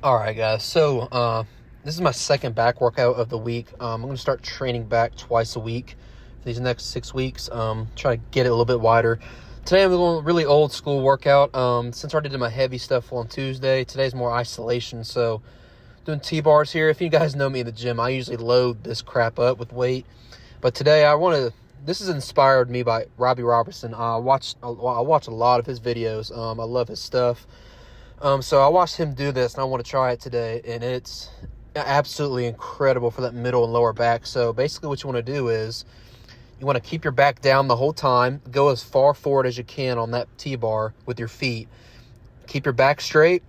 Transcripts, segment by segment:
All right, guys. So this is my second back workout of the week. I'm going to start training back twice a week for these next 6 weeks. Try to get it a little bit wider. Today I'm doing a really old school workout. Since I already did my heavy stuff on Tuesday, today's more isolation. So doing T-bars here. If you guys know me in the gym, I usually load this crap up with weight. But today this is inspired me by Robbie Robertson. I watch a lot of his videos. I love his stuff. So I watched him do this, and I want to try it today, and it's absolutely incredible for that middle and lower back. So basically what you want to do is you want to keep your back down the whole time, go as far forward as you can on that T-bar with your feet. Keep your back straight,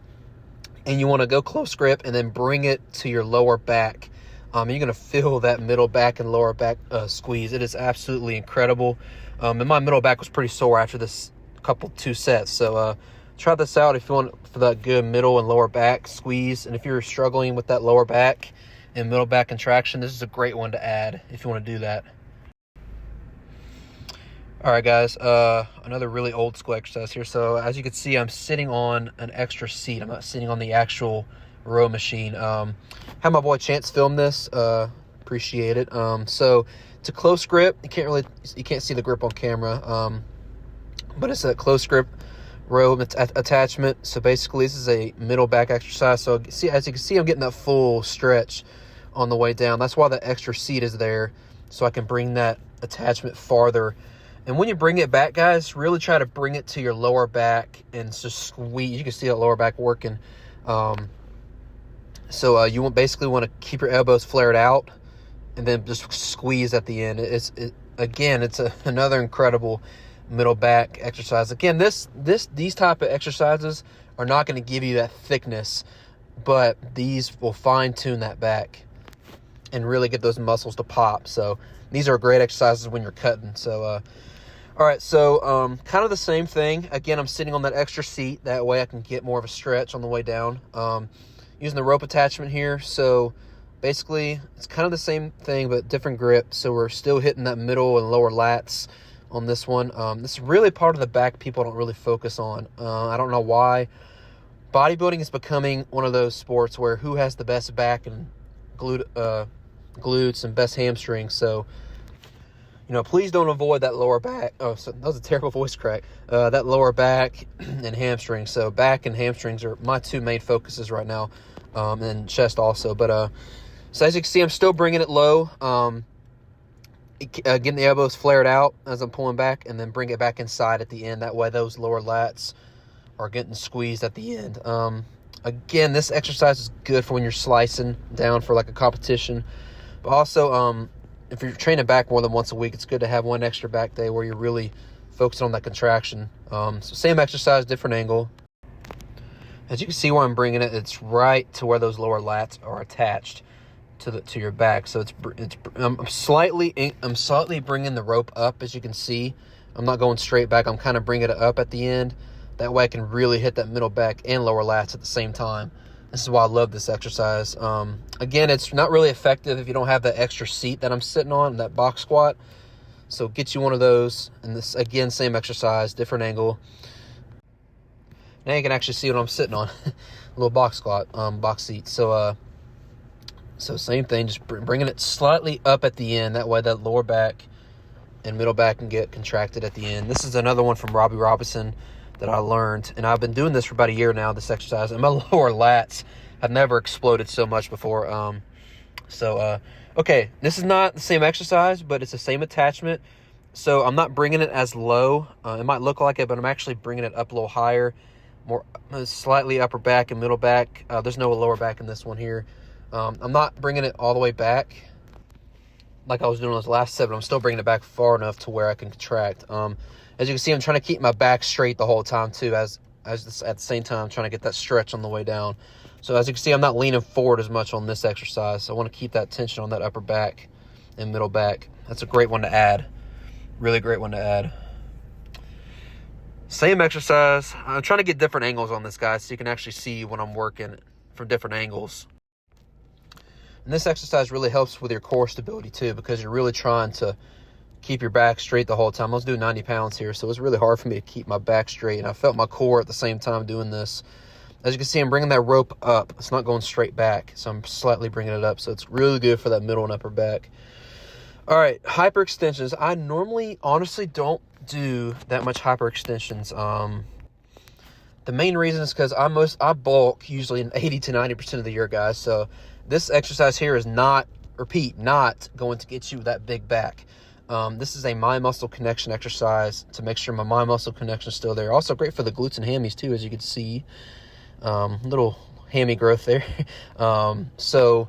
and you want to go close grip and then bring it to your lower back. You're going to feel that middle back and lower back squeeze. It is absolutely incredible. And my middle back was pretty sore after this two sets. So try this out if you want for that good middle and lower back squeeze. And if you're struggling with that lower back and middle back contraction, this is a great one to add if you want to do that. All right, guys, another really old school exercise here. So as you can see, I'm sitting on an extra seat. I'm not sitting on the actual row machine. Had my boy Chance film this. Appreciate it. So it's a close grip. You can't see the grip on camera, but it's a close grip row attachment. So basically this is a middle back exercise. So as you can see, I'm getting that full stretch on the way down. That's why the extra seat is there, so I can bring that attachment farther. And when you bring it back, guys, really try to bring it to your lower back and just squeeze. You can see that lower back working. So you basically want to keep your elbows flared out and then just squeeze at the end. It's another incredible middle back exercise. Again, these type of exercises are not going to give you that thickness, but these will fine tune that back and really get those muscles to pop. So these are great exercises when you're cutting. So all right, so kind of the same thing. Again, I'm sitting on that extra seat. That way I can get more of a stretch on the way down. Using the rope attachment here. So basically it's kind of the same thing, but different grip. So we're still hitting that middle and lower lats on this one. This is really part of the back people don't really focus on. I don't know why. Bodybuilding is becoming one of those sports where who has the best back and glutes and best hamstrings. So, please don't avoid that lower back. Oh, so that was a terrible voice crack. That lower back and hamstrings. So back and hamstrings are my two main focuses right now, and chest also. But so as you can see, I'm still bringing it low. Getting the elbows flared out as I'm pulling back, and then bring it back inside at the end. That way those lower lats are getting squeezed at the end. Again, this exercise is good for when you're slicing down for like a competition. But also, if you're training back more than once a week, it's good to have one extra back day where you're really focusing on that contraction. So same exercise, different angle. As you can see where I'm bringing it, it's right to where those lower lats are attached to your back. So I'm slightly bringing the rope up. As you can see, I'm not going straight back. I'm kind of bringing it up at the end. That way I can really hit that middle back and lower lats at the same time. This is why I love this exercise. Again, it's not really effective if you don't have that extra seat that I'm sitting on, that box squat. So get you one of those. And this, again, same exercise, different angle. Now you can actually see what I'm sitting on. A little box squat, box seat. So same thing, just bringing it slightly up at the end. That way that lower back and middle back can get contracted at the end. This is another one from Robbie Robertson that I learned. And I've been doing this for about a year now, this exercise. And my lower lats have never exploded so much before. Okay, this is not the same exercise, but it's the same attachment. So I'm not bringing it as low. It might look like it, but I'm actually bringing it up a little higher. More slightly upper back and middle back. There's no lower back in this one here. I'm not bringing it all the way back like I was doing those last set, but I'm still bringing it back far enough to where I can contract. As you can see, I'm trying to keep my back straight the whole time too, at the same time I'm trying to get that stretch on the way down. So as you can see, I'm not leaning forward as much on this exercise. So I want to keep that tension on that upper back and middle back. That's a great one to add. Really great one to add. Same exercise. I'm trying to get different angles on this, guys, so you can actually see when I'm working from different angles. And this exercise really helps with your core stability too, because you're really trying to keep your back straight the whole time. I was doing 90 pounds here, so it was really hard for me to keep my back straight, and I felt my core at the same time doing this. As you can see, I'm bringing that rope up. It's not going straight back, so I'm slightly bringing it up. So it's really good for that middle and upper back. All right, hyperextensions. I normally, honestly, don't do that much hyperextensions. The main reason is because I bulk usually in 80 to 90% of the year, guys. So this exercise here is not going to get you that big back. This is a mind muscle connection exercise to make sure my mind muscle connection is still there. Also great for the glutes and hammies too, as you can see. Little hammy growth there. So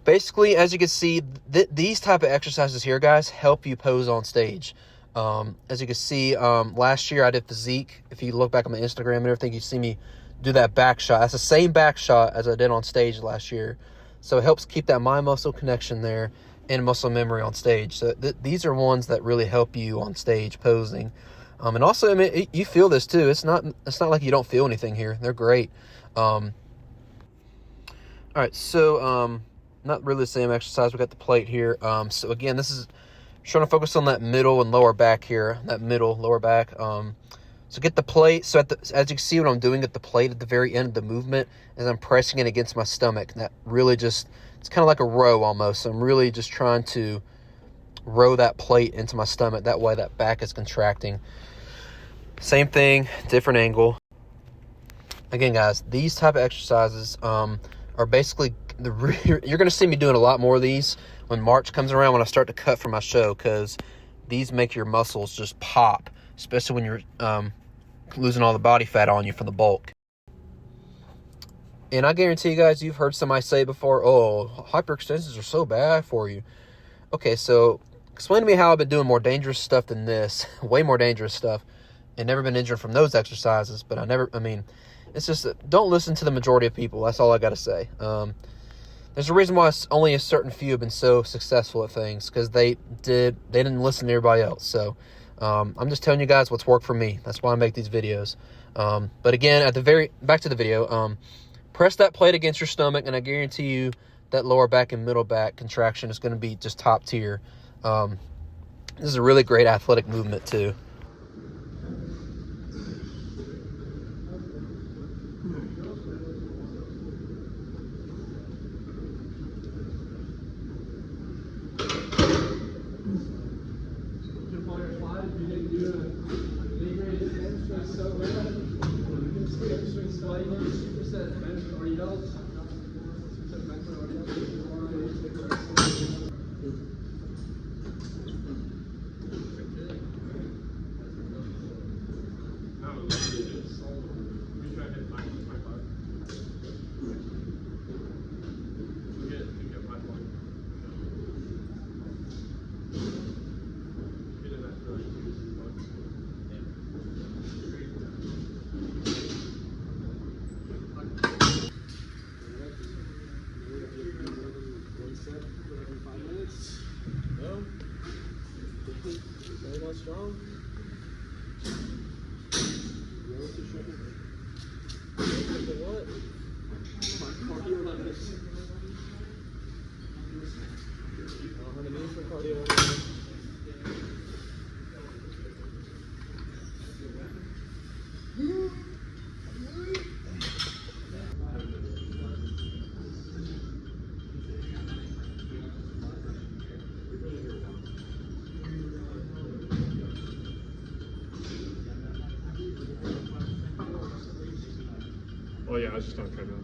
basically, as you can see, these type of exercises here, guys, help you pose on stage. As you can see, last year I did physique. If you look back on my Instagram and everything, you see me do that back shot. That's the same back shot as I did on stage last year. So it helps keep that mind muscle connection there and muscle memory on stage. So these are ones that really help you on stage posing. And also, I mean, you feel this too. It's not like you don't feel anything here. They're great. All right, so not really the same exercise. We got the plate here. So again, this is trying to focus on that middle and lower back here. That middle, lower back. So get the plate. So as you can see, what I'm doing at the plate at the very end of the movement is I'm pressing it against my stomach. And that really just, it's kind of like a row almost. So I'm really just trying to row that plate into my stomach. That way that back is contracting. Same thing, different angle. Again, guys, these type of exercises are basically, you're going to see me doing a lot more of these when March comes around, when I start to cut for my show, because these make your muscles just pop, especially when you're losing all the body fat on you from the bulk. And I guarantee you guys, you've heard somebody say before, oh, hyperextensions are so bad for you. Okay, so explain to me how I've been doing more dangerous stuff than this, way more dangerous stuff, and never been injured from those exercises. But it's just, don't listen to the majority of people. That's all I got to say. There's a reason why only a certain few have been so successful at things, because they didn't listen to everybody else. So I'm just telling you guys what's worked for me. That's why I make these videos. But again, back to the video, press that plate against your stomach, and I guarantee you that lower back and middle back contraction is going to be just top tier. This is a really great athletic movement too. Strong. What? Cardio like this. For cardio. Oh yeah, I was just on treadmill.